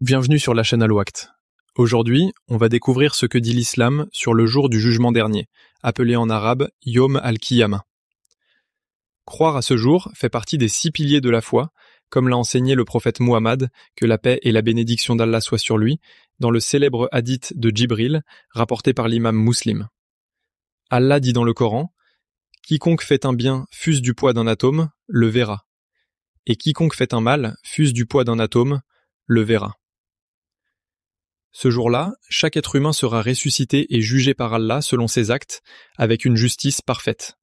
Bienvenue sur la chaîne Al-Waqt. Aujourd'hui, on va découvrir ce que dit l'islam sur le jour du jugement dernier, appelé en arabe Yom al-Qiyamah. Croire à ce jour fait partie des 6 piliers de la foi, comme l'a enseigné le prophète Muhammad, que la paix et la bénédiction d'Allah soient sur lui, dans le célèbre hadith de Djibril, rapporté par l'imam Muslim. Allah dit dans le Coran : « Quiconque fait un bien fût-ce du poids d'un atome, le verra. Et quiconque fait un mal fût-ce du poids d'un atome, le verra. » Ce jour-là, chaque être humain sera ressuscité et jugé par Allah selon ses actes, avec une justice parfaite.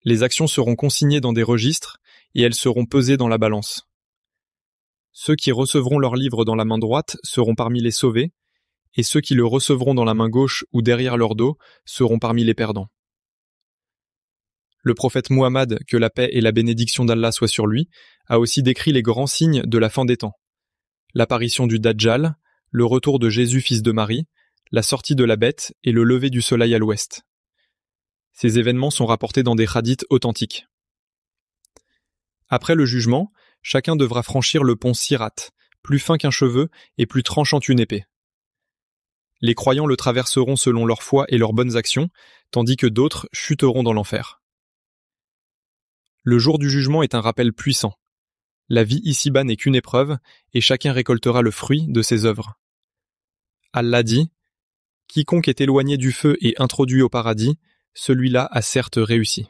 Les actions seront consignées dans des registres et elles seront pesées dans la balance. Ceux qui recevront leur livre dans la main droite seront parmi les sauvés, et ceux qui le recevront dans la main gauche ou derrière leur dos seront parmi les perdants. Le prophète Muhammad, que la paix et la bénédiction d'Allah soient sur lui, a aussi décrit les grands signes de la fin des temps. L'apparition du Dajjal, le retour de Jésus fils de Marie, la sortie de la bête et le lever du soleil à l'ouest. Ces événements sont rapportés dans des hadiths authentiques. Après le jugement, chacun devra franchir le pont Sirat, plus fin qu'un cheveu et plus tranchant qu'une épée. Les croyants le traverseront selon leur foi et leurs bonnes actions, tandis que d'autres chuteront dans l'enfer. Le jour du jugement est un rappel puissant. La vie ici-bas n'est qu'une épreuve, et chacun récoltera le fruit de ses œuvres. Allah dit : « Quiconque est éloigné du feu et introduit au paradis, celui-là a certes réussi. »